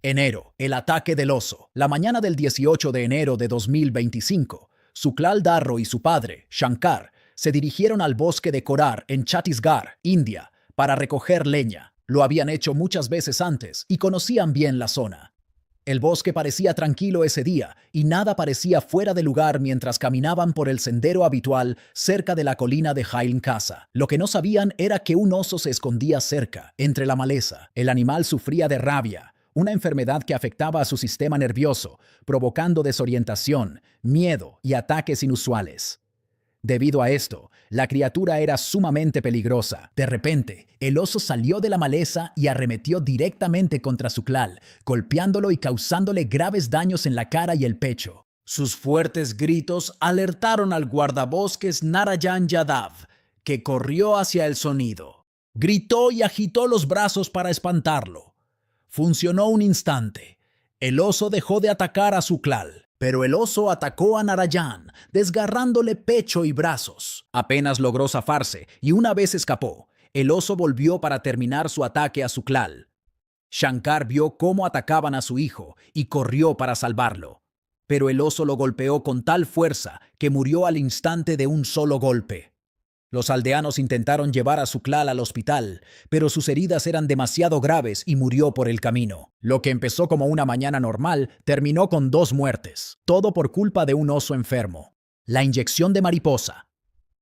Enero, el ataque del oso. La mañana del 18 de enero de 2025, Suklal Darro y su padre, Shankar, se dirigieron al bosque de Korar en Chhattisgarh, India, para recoger leña. Lo habían hecho muchas veces antes y conocían bien la zona. El bosque parecía tranquilo ese día y nada parecía fuera de lugar mientras caminaban por el sendero habitual cerca de la colina de Jailn Casa. Lo que no sabían era que un oso se escondía cerca, entre la maleza. El animal sufría de rabia, una enfermedad que afectaba a su sistema nervioso, provocando desorientación, miedo y ataques inusuales. Debido a esto, la criatura era sumamente peligrosa. De repente, el oso salió de la maleza y arremetió directamente contra Suklal, golpeándolo y causándole graves daños en la cara y el pecho. Sus fuertes gritos alertaron al guardabosques Narayan Yadav, que corrió hacia el sonido. Gritó y agitó los brazos para espantarlo. Funcionó un instante. El oso dejó de atacar a Suklal. Pero el oso atacó a Narayan, desgarrándole pecho y brazos. Apenas logró zafarse y una vez escapó, el oso volvió para terminar su ataque a Suklal. Shankar vio cómo atacaban a su hijo y corrió para salvarlo. Pero el oso lo golpeó con tal fuerza que murió al instante de un solo golpe. Los aldeanos intentaron llevar a Suklal al hospital, pero sus heridas eran demasiado graves y murió por el camino. Lo que empezó como una mañana normal terminó con 2 muertes, todo por culpa de un oso enfermo. La inyección de mariposa.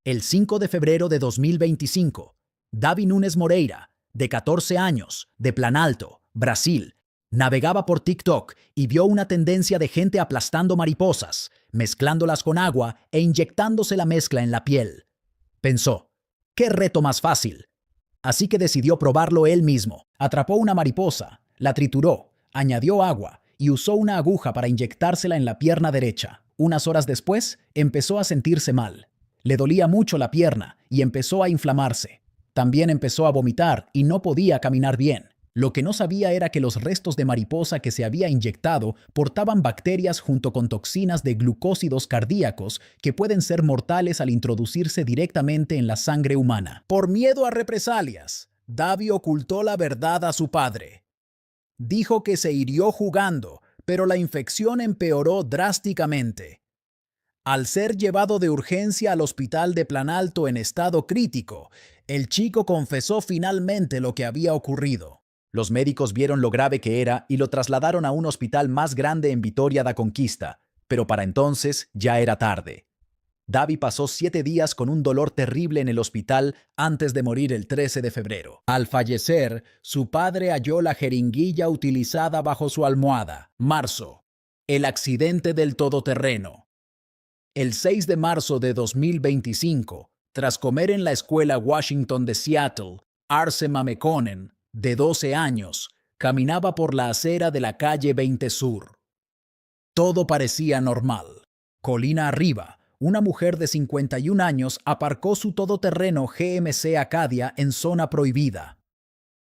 El 5 de febrero de 2025, Davi Nunes Moreira, de 14 años, de Planalto, Brasil, navegaba por TikTok y vio una tendencia de gente aplastando mariposas, mezclándolas con agua e inyectándose la mezcla en la piel. Pensó, ¿qué reto más fácil? Así que decidió probarlo él mismo. Atrapó una mariposa, la trituró, añadió agua y usó una aguja para inyectársela en la pierna derecha. Unas horas después, empezó a sentirse mal. Le dolía mucho la pierna y empezó a inflamarse. También empezó a vomitar y no podía caminar bien. Lo que no sabía era que los restos de mariposa que se había inyectado portaban bacterias junto con toxinas de glucósidos cardíacos que pueden ser mortales al introducirse directamente en la sangre humana. Por miedo a represalias, Davi ocultó la verdad a su padre. Dijo que se hirió jugando, pero la infección empeoró drásticamente. Al ser llevado de urgencia al hospital de Planalto en estado crítico, el chico confesó finalmente lo que había ocurrido. Los médicos vieron lo grave que era y lo trasladaron a un hospital más grande en Vitoria da Conquista, pero para entonces ya era tarde. Davi pasó 7 días con un dolor terrible en el hospital antes de morir el 13 de febrero. Al fallecer, su padre halló la jeringuilla utilizada bajo su almohada. Marzo. El accidente del todoterreno. El 6 de marzo de 2025, tras comer en la escuela Washington de Seattle, Arsema Mekonnen, de 12 años, caminaba por la acera de la calle 20 Sur. Todo parecía normal. Colina arriba, una mujer de 51 años aparcó su todoterreno GMC Acadia en zona prohibida.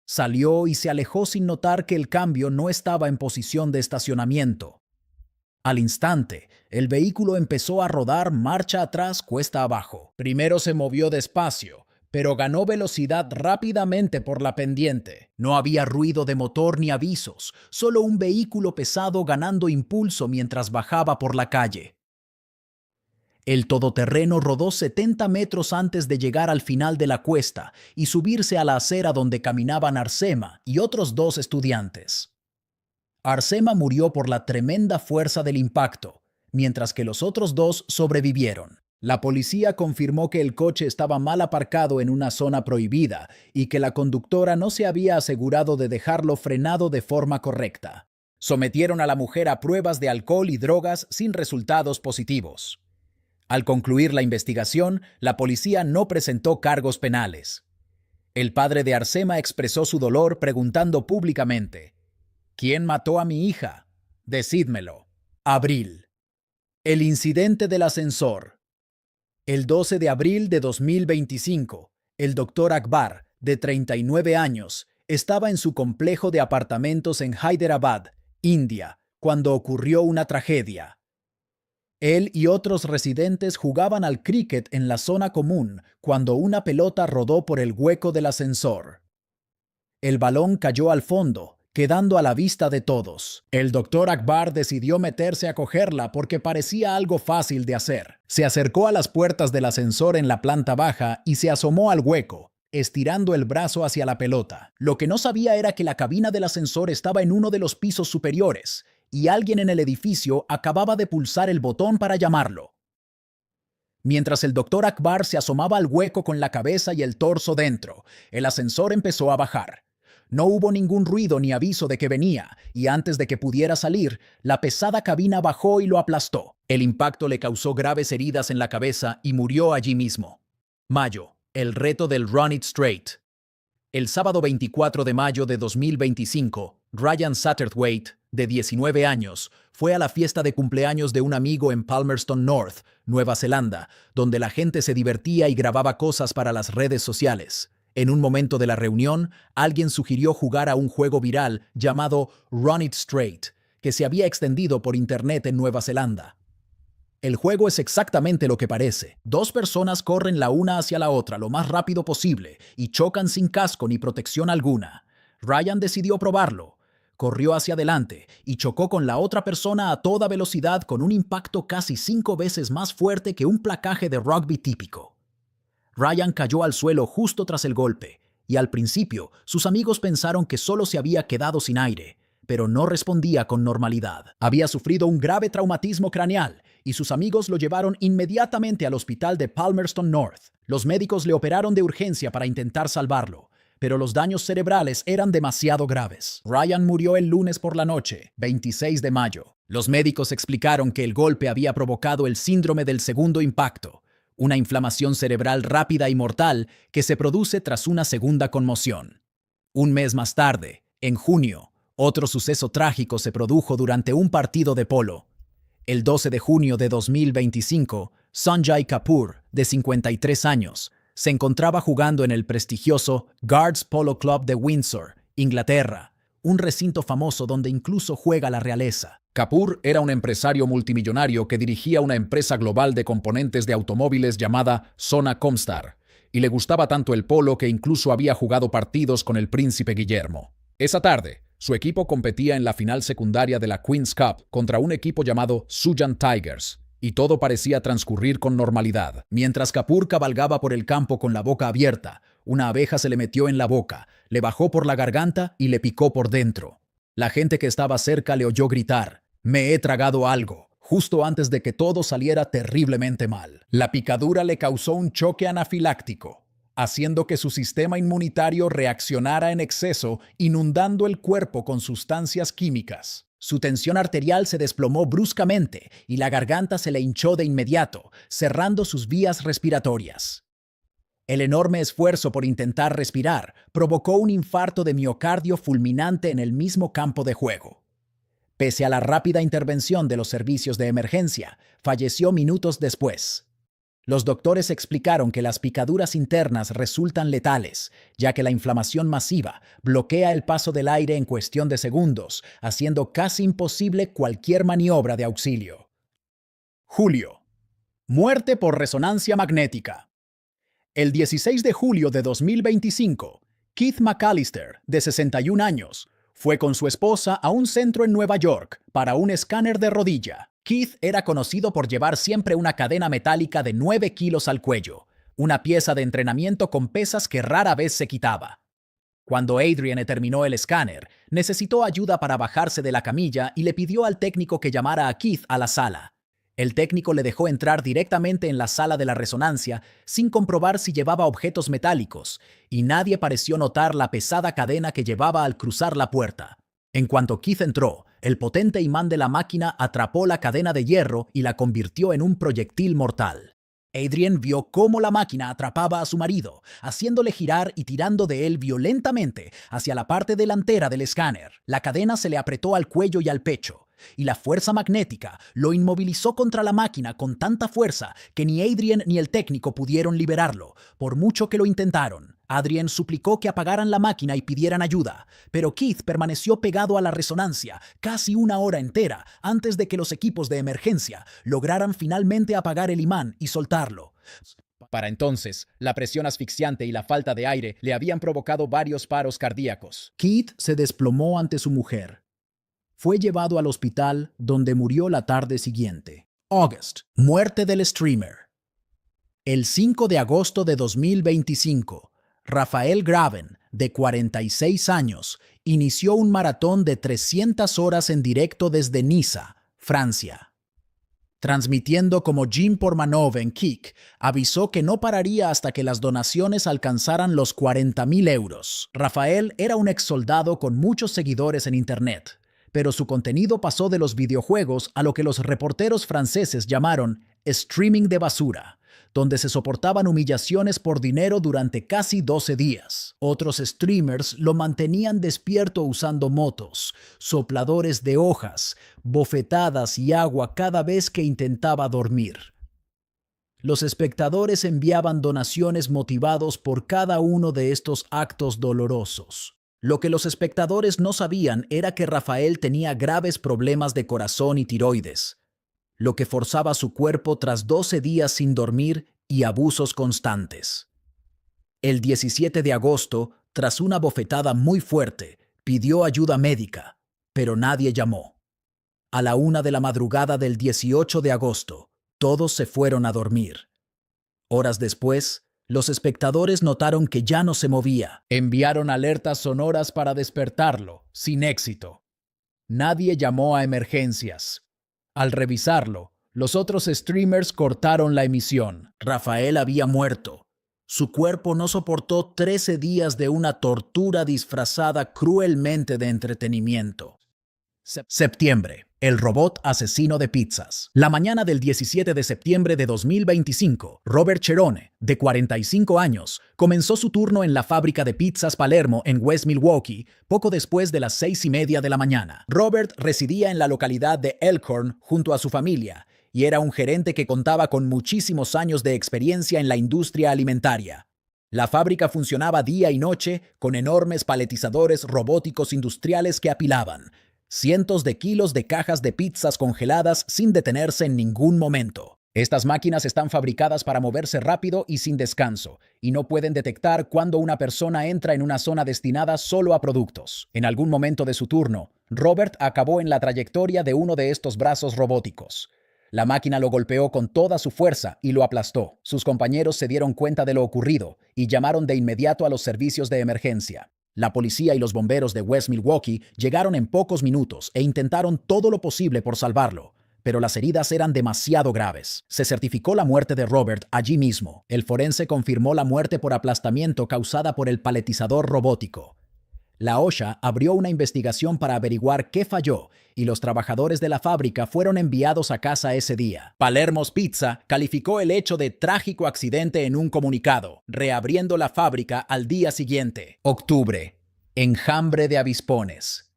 Salió y se alejó sin notar que el cambio no estaba en posición de estacionamiento. Al instante, el vehículo empezó a rodar marcha atrás cuesta abajo. Primero se movió despacio, pero ganó velocidad rápidamente por la pendiente. No había ruido de motor ni avisos, solo un vehículo pesado ganando impulso mientras bajaba por la calle. El todoterreno rodó 70 metros antes de llegar al final de la cuesta y subirse a la acera donde caminaban Arsema y otros 2 estudiantes. Arsema murió por la tremenda fuerza del impacto, mientras que los otros 2 sobrevivieron. La policía confirmó que el coche estaba mal aparcado en una zona prohibida y que la conductora no se había asegurado de dejarlo frenado de forma correcta. Sometieron a la mujer a pruebas de alcohol y drogas sin resultados positivos. Al concluir la investigación, la policía no presentó cargos penales. El padre de Arsema expresó su dolor preguntando públicamente: ¿Quién mató a mi hija? Decídmelo. Abril. El incidente del ascensor. El 12 de abril de 2025, el doctor Akbar, de 39 años, estaba en su complejo de apartamentos en Hyderabad, India, cuando ocurrió una tragedia. Él y otros residentes jugaban al cricket en la zona común cuando una pelota rodó por el hueco del ascensor. El balón cayó al fondo quedando a la vista de todos. El doctor Akbar decidió meterse a cogerla porque parecía algo fácil de hacer. Se acercó a las puertas del ascensor en la planta baja y se asomó al hueco, estirando el brazo hacia la pelota. Lo que no sabía era que la cabina del ascensor estaba en uno de los pisos superiores y alguien en el edificio acababa de pulsar el botón para llamarlo. Mientras el doctor Akbar se asomaba al hueco con la cabeza y el torso dentro, el ascensor empezó a bajar. No hubo ningún ruido ni aviso de que venía, y antes de que pudiera salir, la pesada cabina bajó y lo aplastó. El impacto le causó graves heridas en la cabeza y murió allí mismo. Mayo, el reto del Run It Straight. El sábado 24 de mayo de 2025, Ryan Satterthwaite, de 19 años, fue a la fiesta de cumpleaños de un amigo en Palmerston North, Nueva Zelanda, donde la gente se divertía y grababa cosas para las redes sociales. En un momento de la reunión, alguien sugirió jugar a un juego viral llamado Run It Straight, que se había extendido por internet en Nueva Zelanda. El juego es exactamente lo que parece. Dos personas corren la una hacia la otra lo más rápido posible y chocan sin casco ni protección alguna. Ryan decidió probarlo. Corrió hacia adelante y chocó con la otra persona a toda velocidad con un impacto casi 5 veces más fuerte que un placaje de rugby típico. Ryan cayó al suelo justo tras el golpe, y al principio sus amigos pensaron que solo se había quedado sin aire, pero no respondía con normalidad. Había sufrido un grave traumatismo craneal, y sus amigos lo llevaron inmediatamente al hospital de Palmerston North. Los médicos le operaron de urgencia para intentar salvarlo, pero los daños cerebrales eran demasiado graves. Ryan murió el lunes por la noche, 26 de mayo. Los médicos explicaron que el golpe había provocado el síndrome del segundo impacto, una inflamación cerebral rápida y mortal que se produce tras una segunda conmoción. Un mes más tarde, en junio, otro suceso trágico se produjo durante un partido de polo. El 12 de junio de 2025, Sanjay Kapoor, de 53 años, se encontraba jugando en el prestigioso Guards Polo Club de Windsor, Inglaterra, un recinto famoso donde incluso juega la realeza. Kapoor era un empresario multimillonario que dirigía una empresa global de componentes de automóviles llamada Sona Comstar, y le gustaba tanto el polo que incluso había jugado partidos con el príncipe Guillermo. Esa tarde, su equipo competía en la final secundaria de la Queen's Cup contra un equipo llamado Sujan Tigers, y todo parecía transcurrir con normalidad. Mientras Kapoor cabalgaba por el campo con la boca abierta, una abeja se le metió en la boca, le bajó por la garganta y le picó por dentro. La gente que estaba cerca le oyó gritar: «Me he tragado algo», justo antes de que todo saliera terriblemente mal. La picadura le causó un choque anafiláctico, haciendo que su sistema inmunitario reaccionara en exceso, inundando el cuerpo con sustancias químicas. Su tensión arterial se desplomó bruscamente y la garganta se le hinchó de inmediato, cerrando sus vías respiratorias. El enorme esfuerzo por intentar respirar provocó un infarto de miocardio fulminante en el mismo campo de juego. Pese a la rápida intervención de los servicios de emergencia, falleció minutos después. Los doctores explicaron que las picaduras internas resultan letales, ya que la inflamación masiva bloquea el paso del aire en cuestión de segundos, haciendo casi imposible cualquier maniobra de auxilio. Julio. Muerte por resonancia magnética. El 16 de julio de 2025, Keith McAllister, de 61 años, fue con su esposa a un centro en Nueva York para un escáner de rodilla. Keith era conocido por llevar siempre una cadena metálica de 9 kilos al cuello, una pieza de entrenamiento con pesas que rara vez se quitaba. Cuando Adrian terminó el escáner, necesitó ayuda para bajarse de la camilla y le pidió al técnico que llamara a Keith a la sala. El técnico le dejó entrar directamente en la sala de la resonancia sin comprobar si llevaba objetos metálicos, y nadie pareció notar la pesada cadena que llevaba al cruzar la puerta. En cuanto Keith entró, el potente imán de la máquina atrapó la cadena de hierro y la convirtió en un proyectil mortal. Adrian vio cómo la máquina atrapaba a su marido, haciéndole girar y tirando de él violentamente hacia la parte delantera del escáner. La cadena se le apretó al cuello y al pecho, y la fuerza magnética lo inmovilizó contra la máquina con tanta fuerza que ni Adrian ni el técnico pudieron liberarlo, por mucho que lo intentaron. Adrian suplicó que apagaran la máquina y pidieran ayuda, pero Keith permaneció pegado a la resonancia casi una hora entera antes de que los equipos de emergencia lograran finalmente apagar el imán y soltarlo. Para entonces, la presión asfixiante y la falta de aire le habían provocado varios paros cardíacos. Keith se desplomó ante su mujer. Fue llevado al hospital, donde murió la tarde siguiente. August, muerte del streamer. El 5 de agosto de 2025, Rafael Graven, de 46 años, inició un maratón de 300 horas en directo desde Niza, Francia. Transmitiendo como Jim Pormanov en Kik, avisó que no pararía hasta que las donaciones alcanzaran los 40.000 euros. Rafael era un exsoldado con muchos seguidores en Internet, pero su contenido pasó de los videojuegos a lo que los reporteros franceses llamaron streaming de basura, donde se soportaban humillaciones por dinero durante casi 12 días. Otros streamers lo mantenían despierto usando motos, sopladores de hojas, bofetadas y agua cada vez que intentaba dormir. Los espectadores enviaban donaciones motivados por cada uno de estos actos dolorosos. Lo que los espectadores no sabían era que Rafael tenía graves problemas de corazón y tiroides, lo que forzaba su cuerpo tras 12 días sin dormir y abusos constantes. El 17 de agosto, tras una bofetada muy fuerte, pidió ayuda médica, pero nadie llamó. A la 1 de la madrugada del 18 de agosto, todos se fueron a dormir. Horas después, los espectadores notaron que ya no se movía. Enviaron alertas sonoras para despertarlo, sin éxito. Nadie llamó a emergencias. Al revisarlo, los otros streamers cortaron la emisión. Rafael había muerto. Su cuerpo no soportó 13 días de una tortura disfrazada cruelmente de entretenimiento. Septiembre. El robot asesino de pizzas. La mañana del 17 de septiembre de 2025, Robert Cherone, de 45 años, comenzó su turno en la fábrica de pizzas Palermo en West Milwaukee poco después de las 6:30 de la mañana. Robert residía en la localidad de Elkhorn junto a su familia y era un gerente que contaba con muchísimos años de experiencia en la industria alimentaria. La fábrica funcionaba día y noche con enormes paletizadores robóticos industriales que apilaban cientos de kilos de cajas de pizzas congeladas sin detenerse en ningún momento. Estas máquinas están fabricadas para moverse rápido y sin descanso, y no pueden detectar cuando una persona entra en una zona destinada solo a productos. En algún momento de su turno, Robert acabó en la trayectoria de uno de estos brazos robóticos. La máquina lo golpeó con toda su fuerza y lo aplastó. Sus compañeros se dieron cuenta de lo ocurrido y llamaron de inmediato a los servicios de emergencia. La policía y los bomberos de West Milwaukee llegaron en pocos minutos e intentaron todo lo posible por salvarlo, pero las heridas eran demasiado graves. Se certificó la muerte de Robert allí mismo. El forense confirmó la muerte por aplastamiento causada por el paletizador robótico. La OSHA abrió una investigación para averiguar qué falló y los trabajadores de la fábrica fueron enviados a casa ese día. Palermo's Pizza calificó el hecho de trágico accidente en un comunicado, reabriendo la fábrica al día siguiente. Octubre. Enjambre de avispones.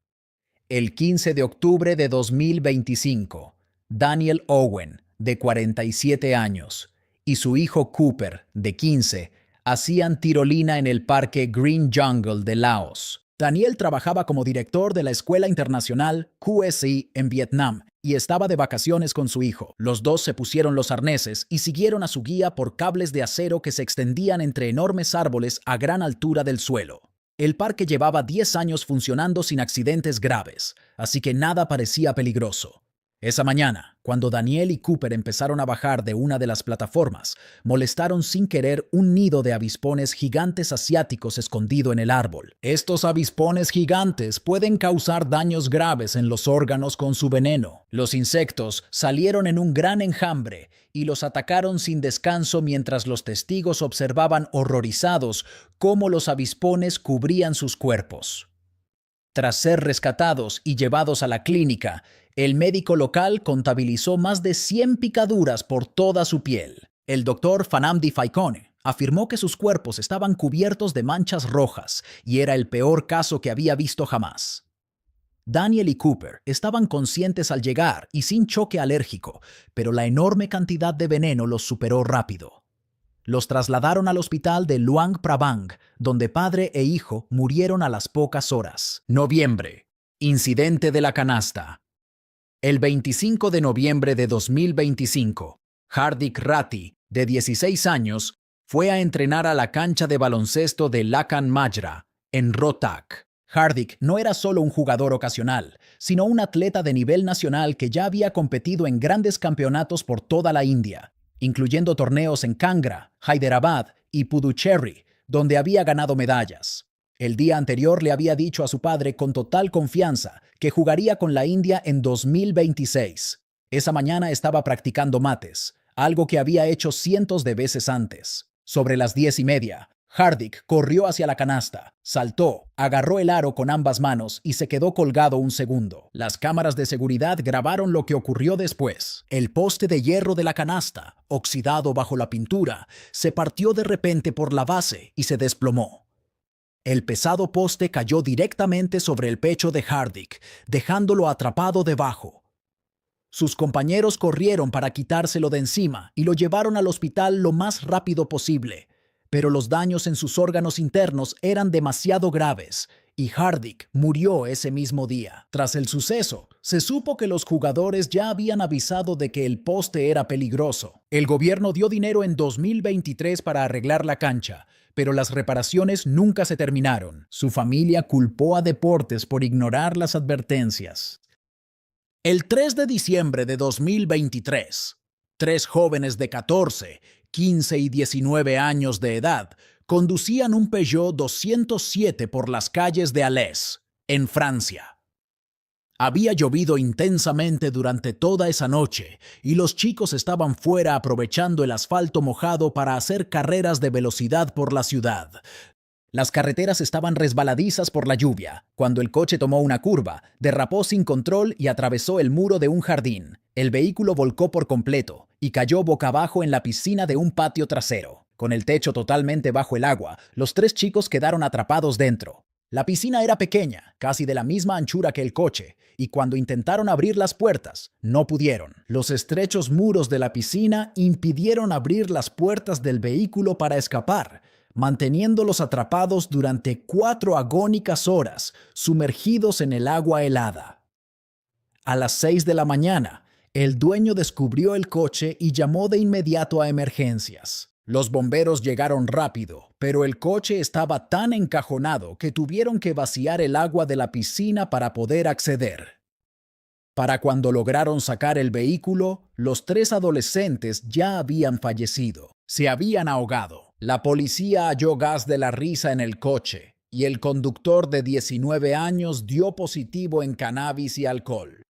El 15 de octubre de 2025, Daniel Owen, de 47 años, y su hijo Cooper, de 15, hacían tirolina en el parque Green Jungle de Laos. Daniel trabajaba como director de la Escuela Internacional QSI en Vietnam y estaba de vacaciones con su hijo. Los dos se pusieron los arneses y siguieron a su guía por cables de acero que se extendían entre enormes árboles a gran altura del suelo. El parque llevaba 10 años funcionando sin accidentes graves, así que nada parecía peligroso. Esa mañana, cuando Daniel y Cooper empezaron a bajar de una de las plataformas, molestaron sin querer un nido de avispones gigantes asiáticos escondido en el árbol. Estos avispones gigantes pueden causar daños graves en los órganos con su veneno. Los insectos salieron en un gran enjambre y los atacaron sin descanso mientras los testigos observaban horrorizados cómo los avispones cubrían sus cuerpos. Tras ser rescatados y llevados a la clínica, el médico local contabilizó más de 100 picaduras por toda su piel. El doctor Fanamdi Faikone afirmó que sus cuerpos estaban cubiertos de manchas rojas y era el peor caso que había visto jamás. Daniel y Cooper estaban conscientes al llegar y sin choque alérgico, pero la enorme cantidad de veneno los superó rápido. Los trasladaron al hospital de Luang Prabang, donde padre e hijo murieron a las pocas horas. Noviembre. Incidente de la canasta. El 25 de noviembre de 2025, Hardik Ratti, de 16 años, Fue a entrenar a la cancha de baloncesto de Lakan Majra, en Rohtak. Hardik no era solo un jugador ocasional, sino un atleta de nivel nacional que ya había competido en grandes campeonatos por toda la India, incluyendo torneos en Kangra, Hyderabad y Puducherry, donde había ganado medallas. El día anterior le había dicho a su padre con total confianza que jugaría con la India en 2026. Esa mañana estaba practicando mates, algo que había hecho cientos de veces antes. Sobre las 10:30, Hardik corrió hacia la canasta, saltó, agarró el aro con ambas manos y se quedó colgado un segundo. Las cámaras de seguridad grabaron lo que ocurrió después. El poste de hierro de la canasta, oxidado bajo la pintura, se partió de repente por la base y se desplomó. El pesado poste cayó directamente sobre el pecho de Hardik, dejándolo atrapado debajo. Sus compañeros corrieron para quitárselo de encima y lo llevaron al hospital lo más rápido posible, pero los daños en sus órganos internos eran demasiado graves y Hardik murió ese mismo día. Tras el suceso, se supo que los jugadores ya habían avisado de que el poste era peligroso. El gobierno dio dinero en 2023 para arreglar la cancha, pero las reparaciones nunca se terminaron. Su familia culpó a Deportes por ignorar las advertencias. El 3 de diciembre de 2023, tres jóvenes de 14, 15 y 19 años de edad conducían un Peugeot 207 por las calles de Alès, en Francia. Había llovido intensamente durante toda esa noche y los chicos estaban fuera aprovechando el asfalto mojado para hacer carreras de velocidad por la ciudad. Las carreteras estaban resbaladizas por la lluvia. Cuando el coche tomó una curva, derrapó sin control y atravesó el muro de un jardín. El vehículo volcó por completo y cayó boca abajo en la piscina de un patio trasero. Con el techo totalmente bajo el agua, los tres chicos quedaron atrapados dentro. La piscina era pequeña, casi de la misma anchura que el coche, y cuando intentaron abrir las puertas, no pudieron. Los estrechos muros de la piscina impidieron abrir las puertas del vehículo para escapar, manteniéndolos atrapados durante 4 agónicas horas, sumergidos en el agua helada. A las 6 de la mañana, el dueño descubrió el coche y llamó de inmediato a emergencias. Los bomberos llegaron rápido, pero el coche estaba tan encajonado que tuvieron que vaciar el agua de la piscina para poder acceder. Para cuando lograron sacar el vehículo, los tres adolescentes ya habían fallecido. Se habían ahogado. La policía halló gas de la risa en el coche y el conductor de 19 años dio positivo en cannabis y alcohol.